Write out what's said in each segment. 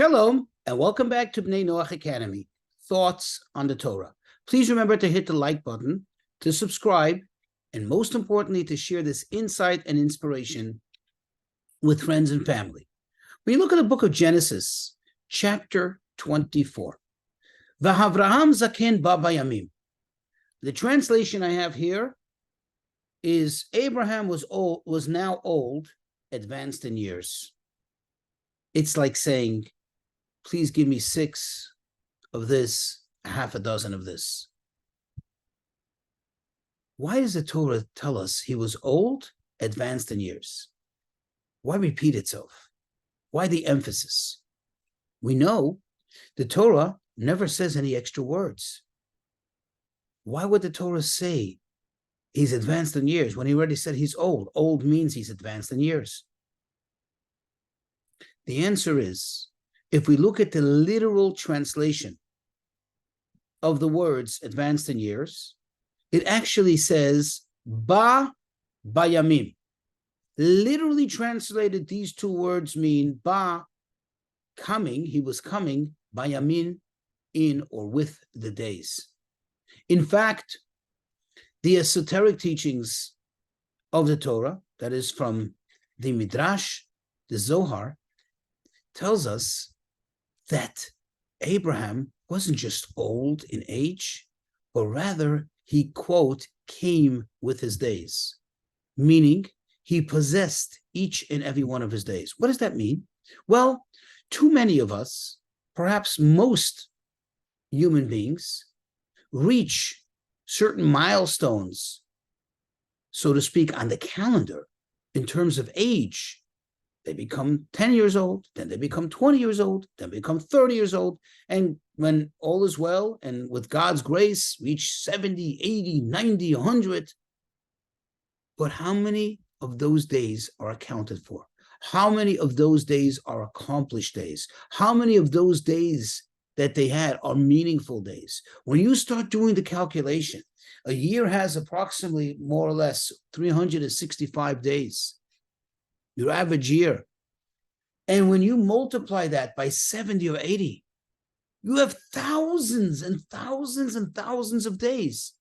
Shalom, and welcome back to Bnei Noach Academy, Thoughts on the Torah. Please remember to hit the like button, to subscribe, and most importantly, to share this insight and inspiration with friends and family. When you look at the book of Genesis, chapter 24, V'Avraham Zaken Ba Bayamim. The translation I have here is Abraham was now old, advanced in years. It's like saying, please give me 6 of this, half a dozen of this. Why does the Torah tell us he was old, advanced in years? Why repeat itself? Why the emphasis? We know the Torah never says any extra words. Why would the Torah say he's advanced in years when he already said he's old? Old means he's advanced in years. The answer is, if we look at the literal translation of the words advanced in years, it actually says ba bayamim. Literally translated, these two words mean ba, coming, he was coming, bayamin, in or with the days. In fact, the esoteric teachings of the Torah, that is from the Midrash, the Zohar, tells us that Abraham wasn't just old in age, but rather he, quote, came with his days, meaning he possessed each and every one of his days. What does that mean? Well, too many of us, perhaps most human beings, reach certain milestones, so to speak, on the calendar in terms of age. They become 10 years old, then they become 20 years old, then become 30 years old. And when all is well, and with God's grace, reach 70, 80, 90, 100. But how many of those days are accounted for? How many of those days are accomplished days? How many of those days that they had are meaningful days? When you start doing the calculation, a year has approximately more or less 365 days. Your average year. And when you multiply that by 70 or 80, you have thousands and thousands and thousands of days.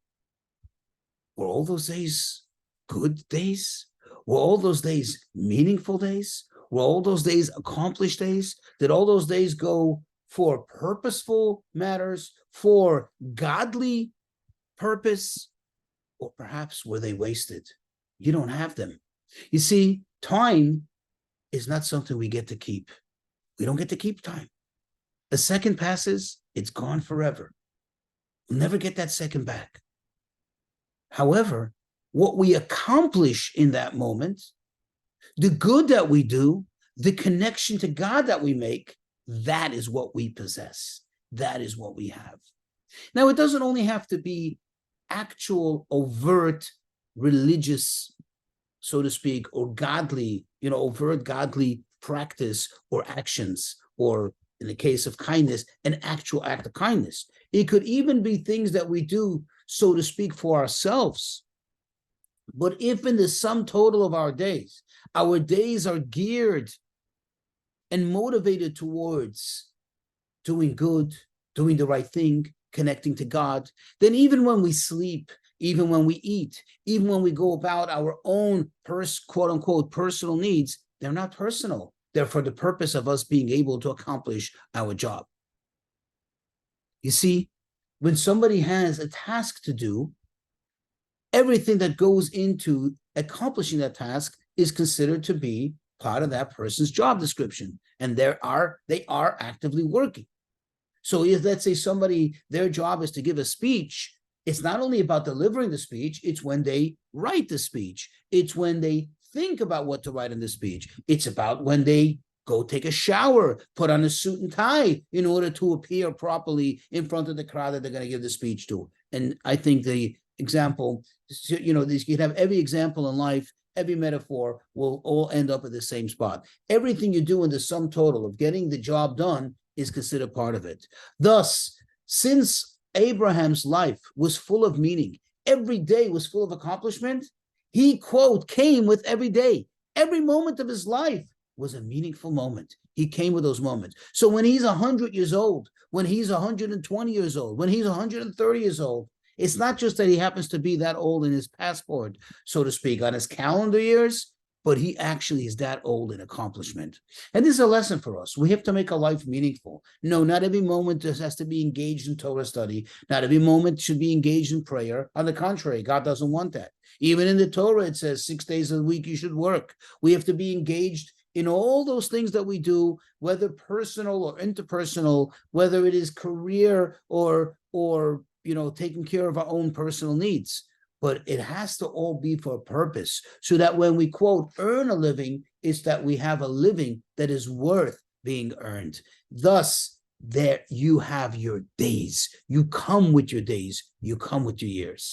Were all those days good days? Were all those days meaningful days? Were all those days accomplished days? Did all those days go for purposeful matters, for godly purpose? Or perhaps were they wasted? You don't have them. You see, time is not something we get to keep. We don't get to keep time. A second passes, it's gone forever. We'll never get that second back. However, what we accomplish in that moment, the good that we do, the connection to God that we make, that is what we possess. That is what we have. Now, it doesn't only have to be actual, overt, religious, so to speak, or godly, overt godly practice or actions, or in the case of kindness, an actual act of kindness. It could even be things that we do, so to speak, for ourselves. But if in the sum total of our days are geared and motivated towards doing good, doing the right thing, connecting to God, then even when we sleep, even when we eat, even when we go about our own quote unquote personal needs, they're not personal. They're for the purpose of us being able to accomplish our job. You see, when somebody has a task to do, everything that goes into accomplishing that task is considered to be part of that person's job description. And they are actively working. So if, let's say, their job is to give a speech, it's not only about delivering the speech, it's when they write the speech. It's when they think about what to write in the speech. It's about when they go take a shower, put on a suit and tie in order to appear properly in front of the crowd that they're going to give the speech to. And I think the example, you can have every example in life, every metaphor will all end up at the same spot. Everything you do in the sum total of getting the job done is considered part of it. Thus, since Abraham's life was full of meaning, every day was full of accomplishment, he, quote, came with every day. Every moment of his life was a meaningful moment. He came with those moments. So when he's 100 years old, when he's 120 years old, when he's 130 years old, it's not just that he happens to be that old in his passport, so to speak, on his calendar years, but he actually is that old in accomplishment. And this is a lesson for us. We have to make our life meaningful. No, not every moment just has to be engaged in Torah study. Not every moment should be engaged in prayer. On the contrary, God doesn't want that. Even in the Torah, it says 6 days of the week you should work. We have to be engaged in all those things that we do, whether personal or interpersonal, whether it is career or taking care of our own personal needs. But it has to all be for a purpose, so that when we quote earn a living, it's that we have a living that is worth being earned. Thus, there you have your days. You come with your days. You come with your years.